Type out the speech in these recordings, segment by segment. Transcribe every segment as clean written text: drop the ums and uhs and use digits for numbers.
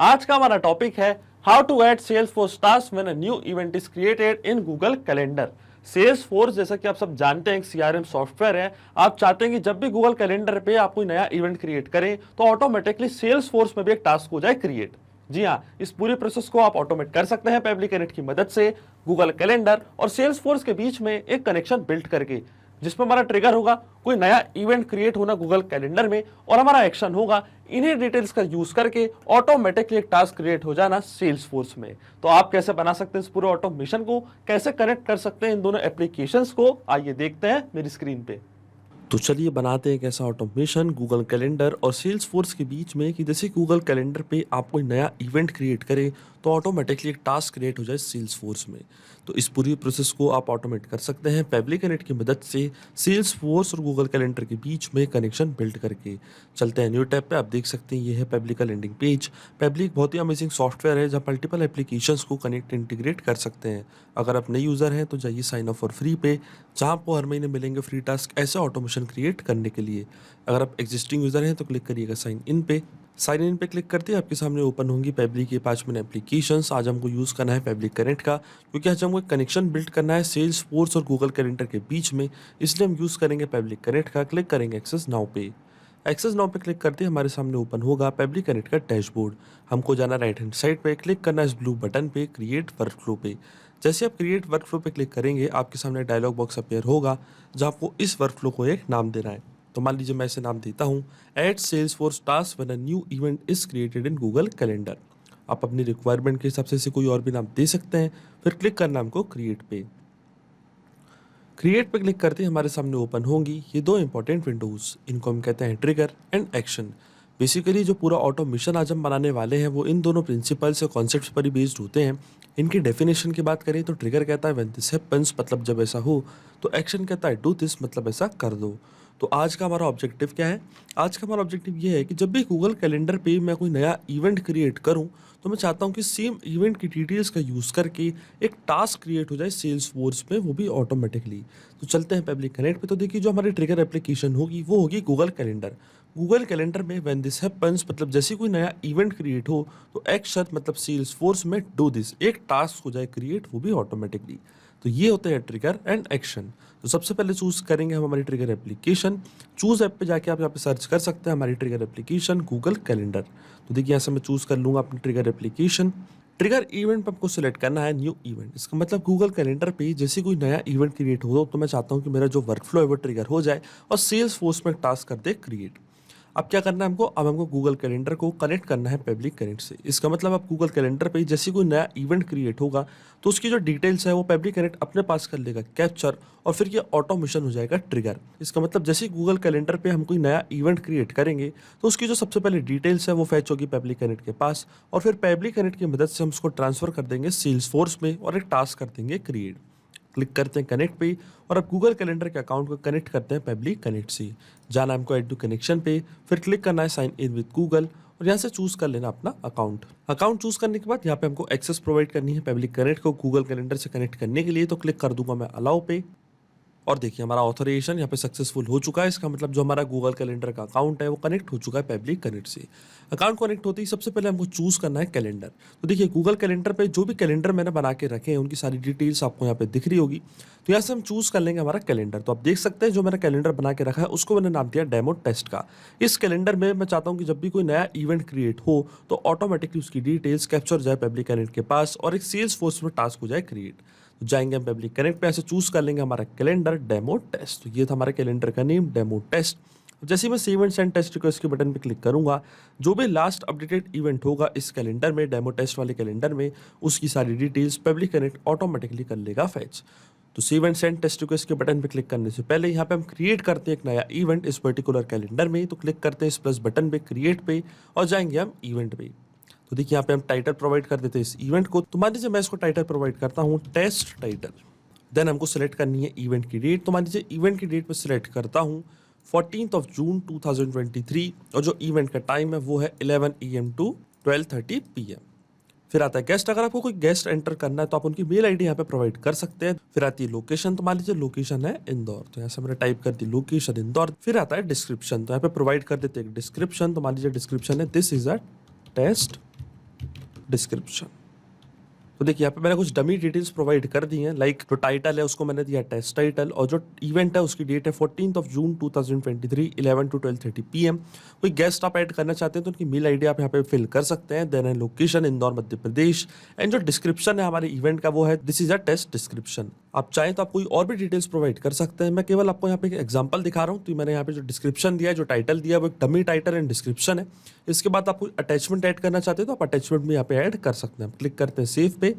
आज का हमारा टॉपिक है how to add Salesforce task when a new event is created in Google calendar. Salesforce जैसा कि आप सब जानते हैं एक सीआरएम सॉफ्टवेयर है। आप चाहते हैं कि जब भी गूगल कैलेंडर पे आप कोई नया इवेंट क्रिएट करें तो ऑटोमेटिकली सेल्सफोर्स में भी एक टास्क हो जाए क्रिएट। जी हाँ, इस पूरे प्रोसेस को आप ऑटोमेट कर सकते हैं पेब्लिक की मदद से गूगल कैलेंडर और सेल्सफोर्स के बीच में एक कनेक्शन बिल्ड करके, जिसमें हमारा ट्रिगर होगा कोई नया इवेंट क्रिएट होना गूगल कैलेंडर में और हमारा एक्शन होगा इन्हीं डिटेल्स का यूज करके ऑटोमेटिकली एक टास्क क्रिएट हो जाना सेल्सफोर्स में। तो आप कैसे बना सकते हैं इस पूरे ऑटोमेशन को, कैसे कनेक्ट कर सकते हैं इन दोनों एप्लीकेशंस को, आइए देखते हैं मेरी स्क्रीन पे। तो चलिए बनाते हैं एक ऐसा ऑटोमेशन गूगल कैलेंडर और सेल्सफोर्स के बीच में कि जैसे गूगल कैलेंडर पे आप कोई नया इवेंट क्रिएट करें तो ऑटोमेटिकली एक टास्क क्रिएट हो जाए सेल्सफोर्स में। तो इस पूरी प्रोसेस को आप ऑटोमेट कर सकते हैं पेब्लिक की मदद से सेल्सफोर्स और गूगल कैलेंडर के बीच में कनेक्शन बिल्ड करके। चलते हैं न्यू टैब पे, आप देख सकते हैं ये है पेब्लिक का लैंडिंग पेज। पेब्लिक बहुत ही अमेजिंग सॉफ्टवेयर है जहाँ मल्टीपल एप्लीकेशंस को कनेक्ट इंटीग्रेट कर सकते हैं। अगर आप नए यूज़र हैं तो जाइए साइन अप फॉर फ्री पे, जहाँ आपको हर महीने मिलेंगे फ्री टास्क ऐसे ऑटोमेशन क्रिएट करने के लिए। अगर आप एग्जिस्टिंग यूज़र हैं तो क्लिक करिएगा साइन इन पे। साइन इन पे क्लिक करते ही आपके सामने ओपन होंगी पेब्लिक की 5 मिनट एप्लीकेशंस। आज हमको यूज़ करना है पेब्लिक कनेक्ट का, क्योंकि आज हमको एक कनेक्शन बिल्ड करना है सेल्सफोर्स और गूगल कैलेंडर के बीच में, इसलिए हम यूज़ करेंगे पेब्लिक कनेक्ट का। क्लिक करेंगे एक्सेस नाउ पे। एक्सेस नाउ पे क्लिक करते ही हमारे सामने ओपन होगा पेब्लिक कनेक्ट का डैशबोर्ड। हमको जाना राइट हैंड साइड पे, क्लिक करना इस ब्लू बटन पे क्रिएट वर्कफ्लो पे। जैसे आप क्रिएट वर्कफ्लो पे क्लिक करेंगे आपके सामने डायलॉग बॉक्स अपेयर होगा जहाँ आपको इस वर्कफ्लो को एक नाम देना है। तो मान लीजिए मैं इसे नाम देता हूँ add Salesforce task when a new event is created in Google calendar. आप अपनी रिक्वायरमेंट के हिसाब से इसे कोई और भी नाम दे सकते हैं। फिर क्लिक करना हमको क्रिएट पे। क्रिएट पे क्लिक करते ही हमारे सामने ओपन होंगी ये दो इंपॉर्टेंट विंडोज, इनको हम कहते हैं ट्रिगर एंड एक्शन। बेसिकली जो पूरा ऑटोमेशन आज हम बनाने वाले हैं वो इन दोनों प्रिंसिपल्स और कॉन्सेप्ट्स पर ही बेस्ड होते हैं। इनकी डेफिनेशन की बात करें तो ट्रिगर कहता है व्हेन दिस हैपेंस, मतलब जब ऐसा हो। तो एक्शन कहता है डू दिस, मतलब ऐसा कर दो। तो आज का हमारा ऑब्जेक्टिव क्या है? आज का हमारा ऑब्जेक्टिव ये है कि जब भी गूगल कैलेंडर पे मैं कोई नया इवेंट क्रिएट करूं तो मैं चाहता हूं कि सेम इवेंट की डिटेल्स का यूज़ करके एक टास्क क्रिएट हो जाए सेल्सफोर्स में, वो भी ऑटोमेटिकली। तो चलते हैं पब्लिक कनेक्ट पे। तो देखिए जो हमारी ट्रिगर एप्लीकेशन होगी वो होगी गूगल कैलेंडर। गूगल कैलेंडर में व्हेन दिस हैपेंस, मतलब जैसे कोई नया इवेंट क्रिएट हो तो एक्शन मतलब सेल्सफोर्स में डू दिस, एक टास्क हो जाए क्रिएट, वो भी ऑटोमेटिकली। तो ये होते हैं ट्रिगर एंड एक्शन। तो सबसे पहले चूज करेंगे हम हमारी ट्रिगर एप्लीकेशन। चूज ऐप पे जाके आप यहाँ पे सर्च कर सकते हैं हमारी ट्रिगर एप्लीकेशन गूगल कैलेंडर। तो देखिए यहाँ से मैं चूज कर लूंगा अपनी ट्रिगर एप्लीकेशन। ट्रिगर इवेंट पे आपको सिलेक्ट करना है न्यू इवेंट। इसका मतलब गूगल कैलेंडर पे जैसे कोई नया इवेंट क्रिएट हो तो मैं चाहता हूँ कि मेरा जो वर्कफ्लो है वो ट्रिगर हो जाए और सेल्स फोर्स में टास्क कर दे क्रिएट। अब क्या करना है हमको? अब हमको गूगल कैलेंडर को कनेक्ट करना है पब्लिक कनेक्ट से। इसका मतलब आप गूगल कैलेंडर पे जैसे कोई नया इवेंट क्रिएट होगा तो उसकी जो डिटेल्स है वो पब्लिक कनेक्ट अपने पास कर लेगा कैप्चर, और फिर ये ऑटोमेशन हो जाएगा ट्रिगर। इसका मतलब जैसे गूगल कैलेंडर पे हम कोई नया इवेंट क्रिएट करेंगे तो उसकी जो सबसे पहले डिटेल्स है वो फैच होगी पब्लिक कनेक्ट के पास, और फिर पब्लिक कनेक्ट की मदद से हम उसको ट्रांसफर कर देंगे सेल्सफोर्स में और एक टास्क कर देंगे क्रिएट। क्लिक करते हैं कनेक्ट पे और अब गूगल कैलेंडर के अकाउंट को कनेक्ट करते हैं पब्लिक कनेक्ट से। जाना हमको ऐड टू कनेक्शन पे, फिर क्लिक करना है साइन इन विद गूगल और यहाँ से चूज कर लेना अपना अकाउंट। अकाउंट चूज करने के बाद यहाँ पे हमको एक्सेस प्रोवाइड करनी है पब्लिक कनेक्ट को गूगल कैलेंडर से कनेक्ट करने के लिए। तो क्लिक कर दूंगा मैं अलाउ पे, और देखिए हमारा ऑथराइजेशन यहाँ पे सक्सेसफुल हो चुका है। इसका मतलब जो हमारा गूगल कैलेंडर का अकाउंट है वो कनेक्ट हो चुका है पब्लिक कनेक्ट से। अकाउंट कनेक्ट होते ही सबसे पहले हमको चूज करना है कैलेंडर। तो देखिए गूगल कैलेंडर पे जो भी कैलेंडर मैंने बना के रखे हैं उनकी सारी डिटेल्स आपको यहाँ पे दिख रही होगी। तो यहाँ से हम चूज कर लेंगे हमारा कैलेंडर। तो आप देख सकते हैं जो मैंने कैलेंडर बना के रखा है उसको मैंने नाम दिया डेमो टेस्ट का। इस कैलेंडर में मैं चाहता हूँ कि जब भी कोई नया इवेंट क्रिएट हो तो ऑटोमेटिकली उसकी डिटेल्स कैप्चर जाए पब्लिक कनेक्ट के पास और एक सेल्स फोर्स में टास्क हो जाए क्रिएट। तो जाएंगे हम पब्लिक कनेक्ट पे, ऐसे चूज कर लेंगे हमारा कैलेंडर डेमो टेस्ट। तो ये था हमारे कैलेंडर का नेम डेमो टेस्ट। जैसे ही मैं save and send test request के बटन पे क्लिक करूंगा जो भी लास्ट अपडेटेड इवेंट होगा इस कैलेंडर में, डेमो टेस्ट वाले कैलेंडर में, उसकी सारी डिटेल्स पब्लिक कनेक्ट ऑटोमेटिकली कर लेगा फैच। तो save and send test request के बटन पे क्लिक करने से पहले यहाँ पे हम क्रिएट करते हैं एक नया इवेंट इस पर्टिकुलर कैलेंडर में। तो क्लिक करते हैं इस प्लस बटन पे क्रिएट पे और जाएंगे हम इवेंट पे। तो देखिए यहाँ पे हम टाइटल प्रोवाइड कर देते हैं इस इवेंट को। तो मान लीजिए मैं इसको टाइटल प्रोवाइड करता हूँ टेस्ट टाइटल। देन हमको सेलेक्ट करनी है इवेंट की डेट। तो मान लीजिए इवेंट की डेट पर सिलेक्ट करता हूँ 14 जून 2023 और जो इवेंट का टाइम है वो है 11 AM to 12:30 PM। फिर आता है गेस्ट। अगर आपको कोई गेस्ट एंटर करना है तो आप उनकी मेल आईडी यहाँ पे प्रोवाइड कर सकते हैं। फिर आती है लोकेशन। तो मान लीजिए लोकेशन है इंदौर, तो यहाँ से मैंने टाइप कर दी लोकेशन इंदौर। फिर आता है डिस्क्रिप्शन। तो यहाँ पे प्रोवाइड कर देते हैं एक डिस्क्रिप्शन। तो मान लीजिए डिस्क्रिप्शन है this is a test description. तो देखिए यहाँ पे मैंने कुछ डमी डिटेल्स प्रोवाइड कर दी हैं, लाइक जो टाइटल है उसको मैंने दिया टेस्ट टाइटल, और जो इवेंट है उसकी डेट है 14 जून 2023 11 to 12:30 PM। कोई गेस्ट आप ऐड करना चाहते हैं तो उनकी मेल आईडी आप यहाँ पे फिल कर सकते हैं। देन है लोकेशन इंदौर मध्य प्रदेश, एंड जो डिस्क्रिप्शन है हमारे इवेंट का वो है this is a test description. आप चाहें तो आप कोई और भी डिटेल्स प्रोवाइड कर सकते हैं, मैं केवल आपको यहाँ पे एक एग्जांपल दिखा रहा हूँ। तो मैंने यहाँ पे जो डिस्क्रिप्शन दिया है, जो टाइटल दिया है वो एक डमी टाइटल एंड डिस्क्रिप्शन है। इसके बाद आप कोई अटैचमेंट ऐड करना चाहते हैं तो आप अटैचमेंट भी यहाँ पे ऐड कर सकते हैं। आप क्लिक करते हैं सेव पे,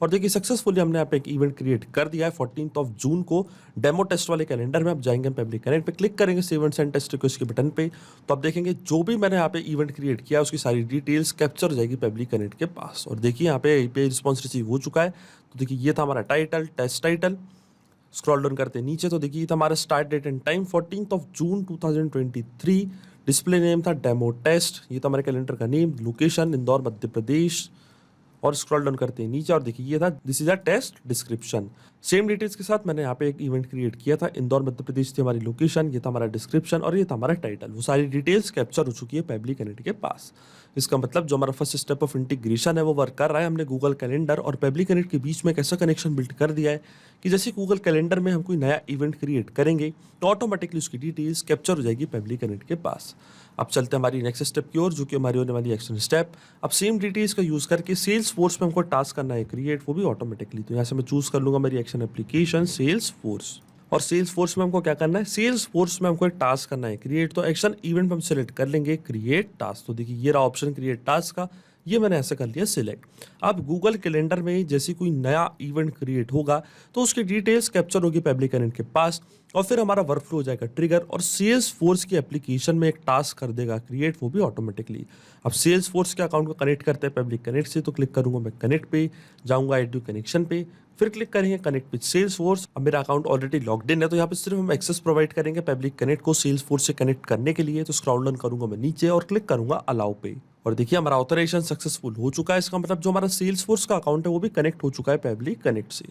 और देखिए सक्सेसफुली हमने यहाँ पे एक इवेंट क्रिएट कर दिया है 14 जून को डेमो टेस्ट वाले कैलेंडर में। आप जाएंगे पब्लिक कनेक्ट पे, क्लिक करेंगे save and send test request के बटन पे, तो आप देखेंगे जो भी मैंने यहाँ पे इवेंट क्रिएट किया उसकी सारी डिटेल्स कैप्चर हो जाएगी पब्लिक कनेक्ट के पास। और देखिए यहाँ पे API रिस्पॉन्स रिसीव हो चुका है। तो देखिए ये था हमारा title, test title. Scroll down करते हैं नीचे तो देखिए ये था हमारा स्टार्ट डेट एंड टाइम 14 जून 2023। डिस्प्ले नेम था डेमो टेस्ट, ये था हमारे कैलेंडर का नेम, लोकेशन इंदौर मध्य प्रदेश। और स्क्रॉल डाउन करते हैं नीचे और देखिए ये था this is a test description. Same details के साथ मैंने यहाँ पे एक इवेंट क्रिएट किया था, इंदौर मध्य प्रदेश थी हमारी लोकेशन, ये था हमारा डिस्क्रिप्शन और ये था हमारा टाइटल। वो सारी डिटेल्स कैप्चर हो चुकी है पब्लिक कनेक्ट के पास। इसका मतलब जो हमारा फर्स्ट स्टेप ऑफ इंटीग्रेशन है वो वर्क कर रहा है। हमने गूगल कैलेंडर और पब्लिक कनेक्ट के बीच में एक ऐसा कनेक्शन बिल्ड कर दिया है कि जैसे गूगल कैलेंडर में हम कोई नया इवेंट क्रिएट करेंगे तो ऑटोमेटिकली उसकी डिटेल्स कैप्चर हो जाएगी पब्लिक कनेक्ट के पास। अब चलते हैं हमारी नेक्स्ट स्टेप की ओर, जो कि हमारी होने वाली एक्शन स्टेप। अब सेम डिटेल्स का यूज करके सेल्स फोर्स में हमको टास्क करना है क्रिएट, वो भी ऑटोमेटिकली। तो यहाँ से मैं चूज कर लूंगा मेरी एक्शन एप्लीकेशन सेल्स फोर्स, और सेल्स फोर्स में हमको क्या करना है, सेल्स फोर्स में हमको एक टास्क करना है क्रिएट। तो एक्शन इवेंट हम सेलेक्ट कर लेंगे क्रिएट टास्क। तो देखिए ये रहा ऑप्शन क्रिएट टास्क का, ये मैंने ऐसा कर लिया सिलेक्ट। अब गूगल कैलेंडर में जैसे कोई नया इवेंट क्रिएट होगा तो उसकी डिटेल्स कैप्चर होगी पब्लिक कनेक्ट के पास, और फिर हमारा वर्कफ्लो हो जाएगा ट्रिगर और सेल्स फोर्स की एप्लीकेशन में एक टास्क कर देगा क्रिएट, वो भी ऑटोमेटिकली। अब सेल्स फोर्स के अकाउंट को कनेक्ट करते हैं पब्लिक कनेक्ट से, तो क्लिक करूंगा मैं कनेक्ट पे, जाऊंगा एड टू कनेक्शन पे, फिर क्लिक करेंगे कनेक्ट विद सेल्स फोर्स। अब मेरा अकाउंट ऑलरेडी लॉग्ड इन है तो यहाँ पे सिर्फ हम एक्सेस प्रोवाइड करेंगे पब्लिक कनेक्ट को सेल्स फोर्स से कनेक्ट करने के लिए। तो स्क्रॉल डाउन करूंगा मैं नीचे और क्लिक करूंगा अलाउ पे, और देखिए हमारा ऑथराइजेशन सक्सेसफुल हो चुका है। इसका मतलब जो हमारा सेल्स फोर्स का अकाउंट है वो भी कनेक्ट हो चुका है पब्लिक कनेक्ट से।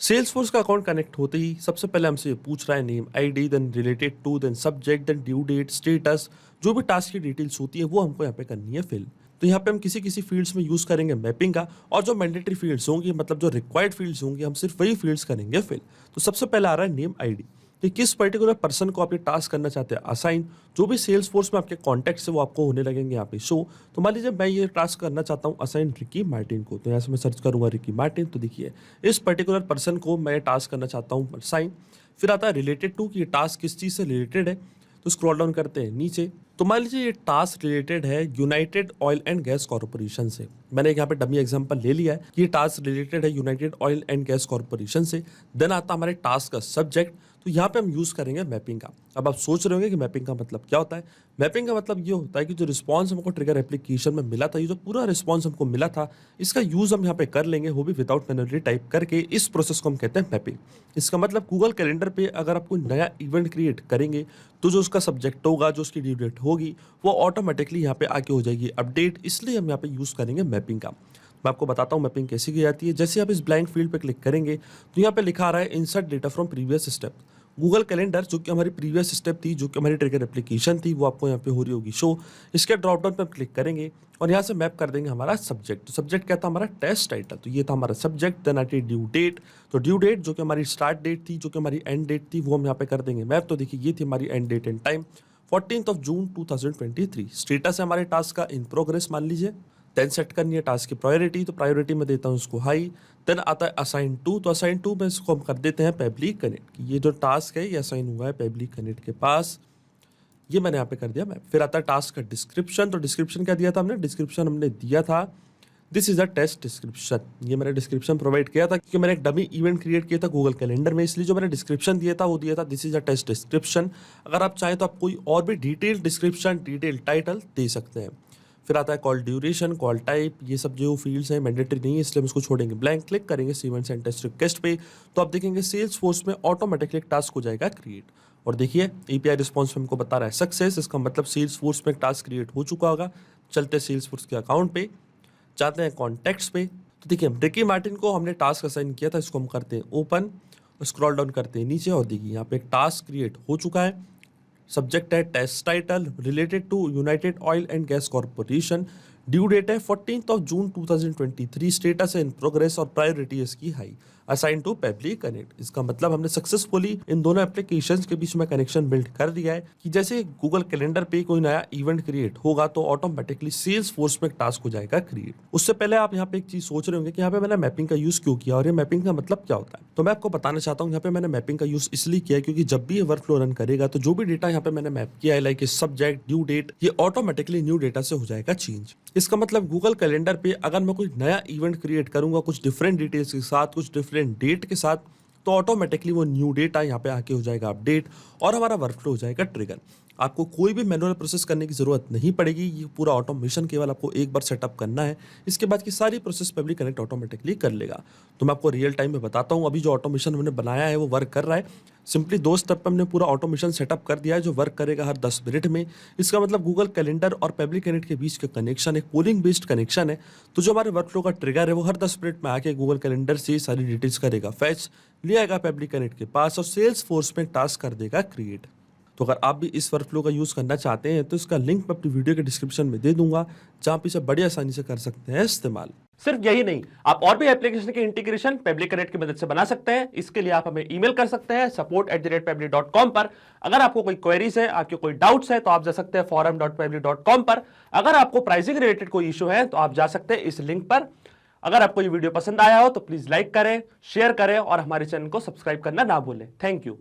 सेल्स फोर्स का अकाउंट कनेक्ट होते ही सबसे पहले हमसे ये पूछ रहा है name ID, then related to, then subject, then due date, status, जो भी टास्क की डिटेल्स होती है वो हमको यहाँ पे करनी है फिल। तो यहाँ पे हम किसी किसी फील्ड्स में यूज करेंगे मैपिंग का, और जो मैंडेटरी फील्ड्स होंगी मतलब जो रिक्वायर्ड फील्ड्स होंगी हम सिर्फ वही फील्ड्स करेंगे फिल। तो सबसे पहले आ रहा है नेम आईडी, कि किस पर्टिकुलर पर्सन को आप ये टास्क करना चाहते हैं असाइन। जो भी सेल्स फोर्स में आपके कॉन्टैक्ट्स है वो आपको होने लगेंगे यहाँ पे शो। तो मान लीजिए मैं ये टास्क करना चाहता हूँ असाइन रिकी मार्टिन को, तो यहाँ से मैं सर्च करूंगा रिकी मार्टिन। तो देखिए इस पर्टिकुलर पर्सन को मैं टास्क करना चाहता हूँ असाइन। फिर आता है रिलेटेड टू, कि ये टास्क किस चीज़ से रिलेटेड है। तो स्क्रॉल डाउन करते हैं नीचे, तो मान लीजिए ये टास्क रिलेटेड है United Oil and Gas corporation से। मैंने यहाँ पे डमी एग्जांपल ले लिया है कि ये टास्क रिलेटेड है United Oil and Gas corporation से। देन आता हमारे टास्क का सब्जेक्ट, तो यहाँ पे हम यूज करेंगे मैपिंग का। अब आप सोच रहे होंगे कि मैपिंग का मतलब क्या होता है। मैपिंग का मतलब ये होता है कि जो रिस्पॉन्स हमको ट्रिगर एप्लीकेशन में मिला था, ये जो पूरा रिस्पॉन्स हमको मिला था, इसका यूज हम यहाँ पे कर लेंगे, वो भी विदाउट मैन्युअली टाइप करके। इस प्रोसेस को हम कहते हैं मैपिंग। इसका मतलब गूगल कैलेंडर पे अगर आप कोई नया इवेंट क्रिएट करेंगे तो जो उसका सब्जेक्ट होगा, जो उसकी ड्यू डेट होगी, वो ऑटोमेटिकली यहाँ पे आके हो जाएगी अपडेट। इसलिए हम यहाँ पे यूज करेंगे मैपिंग का। मैं आपको बताता हूँ मैपिंग कैसे की जाती है। जैसे आप इस ब्लैंक फील्ड पे क्लिक करेंगे तो यहाँ पे लिखा आ रहा है insert data from previous step. Google calendar जो कि हमारी प्रीवियस स्टेप थी, जो कि हमारी ट्रिगर एप्लीकेशन थी, वो आपको यहाँ पे हो रही होगी शो। इसके ड्रॉप डाउन पे हम क्लिक करेंगे और यहाँ से मैप कर देंगे हमारा सब्जेक्ट। तो सब्जेक्ट क्या था हमारा टेस्ट टाइटल, तो ये था हमारा सब्जेक्ट। देन आती है ड्यू डेट, तो ड्यू डेट जो कि हमारी स्टार्ट डेट थी, जो कि हमारी एंड डेट थी, वो हम यहाँ पे कर देंगे मैप। तो देखिए ये थी हमारी एंड डेट एंड टाइम 14 जून 2023। स्टेटस है हमारे टास्क का इन प्रोग्रेस मान लीजिए। देन सेट करनी है टास्क की प्रायोरिटी, तो प्रायोरिटी में देता हूँ उसको हाई। देन आता है असाइन टू, तो असाइन टू में इसको हम कर देते हैं पब्लिक कनेक्ट। ये जो टास्क है ये असाइन हुआ है पब्लिक कनेक्ट के पास, ये मैंने यहाँ पे कर दिया मैप। फिर आता है टास्क का डिस्क्रिप्शन, तो डिस्क्रिप्शन क्या दिया था हमने, डिस्क्रिप्शन हमने दिया था this is a test description. ये मैंने डिस्क्रिप्शन प्रोवाइड किया था क्योंकि मैंने एक डमी इवेंट क्रिएट किया था गूगल कैलेंडर में, इसलिए जो मैंने डिस्क्रिप्शन दिया था वो दिया था this is a test description. अगर आप चाहें तो आप कोई और भी डिटेल डिस्क्रिप्शन, डिटेल टाइटल दे सकते हैं। फिर आता है कॉल ड्यूरेशन, कॉल टाइप, ये सब जो फील्ड्स हैं मैंडेटरी नहीं है इसलिए हम इसको छोड़ेंगे ब्लैंक। क्लिक करेंगे save and send test request पे, तो आप देखेंगे सेल्स फोर्स में ऑटोमेटिकली एक टास्क हो जाएगा क्रिएट। और देखिए एपीआई रिस्पॉन्स हमको बता रहा है सक्सेस, इसका मतलब सेल्स फोर्स में एक टास्क क्रिएट हो चुका होगा। चलते सेल्स फोर्स के अकाउंट पे, जाते हैं कॉन्टैक्ट्स पे, तो देखिए रिकी मार्टिन को हमने टास्क असाइन किया था, इसको हम करते हैं ओपन, स्क्रॉल डाउन करते हैं नीचे और देखिए यहाँ पे एक टास्क क्रिएट हो चुका है। सब्जेक्ट है test title, related to United Oil and Gas Corporation, due date है 14 जून 2023, स्टेटस है इन प्रोग्रेस और प्रायोरिटी है इसकी high, assign to public connect. इसका मतलब हमने सक्सेसफुली इन दोनों एप्लीकेशंस के बीच में कनेक्शन बिल्ड कर दिया है कि जैसे गूगल कैलेंडर पे कोई नया इवेंट क्रिएट होगा तो ऑटोमेटिकली सेल्स फोर्स में एक टास्क हो जाएगा क्रिएट। उससे पहले आप यहाँ पे एक चीज सोच रहे होंगे कि यहाँ पे मैंने मैपिंग का यूज क्यों किया और ये मैपिंग का मतलब क्या होता है। तो मैं आपको बताना चाहता हूँ यहाँ पे मैंने मैपिंग का यूज इसलिए किया है क्योंकि जब भी ये वर्क फ्लो रन करेगा तो जो भी डेटा यहाँ पे मैंने मैप किया है लाइक सब्जेक्ट ड्यू डेट, ये ऑटोमेटिकली न्यू डेटा से हो जाएगा चेंज। इसका मतलब गूगल कैलेंडर पे अगर मैं कोई नया इवेंट क्रिएट करूंगा कुछ डिफरेंट डिटेल्स के साथ, कुछ डिफरेंट डेट के साथ, तो ऑटोमेटिकली वो न्यू डेटा यहाँ पे आके हो जाएगा अपडेट और हमारा वर्कफ्लो हो जाएगा ट्रिगर। आपको कोई भी मैनुअल प्रोसेस करने की जरूरत नहीं पड़ेगी, ये पूरा ऑटोमेशन केवल आपको एक बार सेटअप करना है, इसके बाद की सारी प्रोसेस पेबली कनेक्ट ऑटोमेटिकली कर लेगा। तो मैं आपको रियल टाइम में बताता हूँ, अभी जो ऑटोमेशन मैंने बनाया है वो वर्क कर रहा है। सिंपली 2 स्टेप पे हमने पूरा ऑटोमेशन सेटअप कर दिया है जो वर्क करेगा हर 10 मिनट में। इसका मतलब गूगल कैलेंडर और पेबली कनेक्ट के बीच का कनेक्शन एक पोलिंग बेस्ड कनेक्शन है, तो जो हमारे वर्कफ्लो का ट्रिगर है वो हर 10 मिनट में आके गूगल कैलेंडर से सारी डिटेल्स करेगा फैच, ले आएगा पेबली कनेक्ट के पास और सेल्स फोर्स में टास्क कर देगा क्रिएट। तो अगर आप भी इस वर्कफ्लो का यूज़ करना चाहते हैं तो इसका लिंक मैं अपनी वीडियो के डिस्क्रिप्शन में दे दूंगा, जहां पे इसे बड़ी आसानी से कर सकते हैं इस्तेमाल। सिर्फ यही नहीं, आप और भी एप्लीकेशन के इंटीग्रेशन पेबली कनेक्ट की मदद से बना सकते हैं। इसके लिए आप हमें ईमेल कर सकते हैं support@pebly.com पर। अगर आपको कोई क्वेरीज है, आपके कोई डाउट्स है तो आप जा सकते हैं forum.pebly.com पर। अगर आपको प्राइसिंग रिलेटेड कोई इशू है तो आप जा सकते हैं इस लिंक पर। अगर आपको ये वीडियो पसंद आया हो तो प्लीज लाइक करें, शेयर करें और हमारे चैनल को सब्सक्राइब करना ना भूलें। Thank you.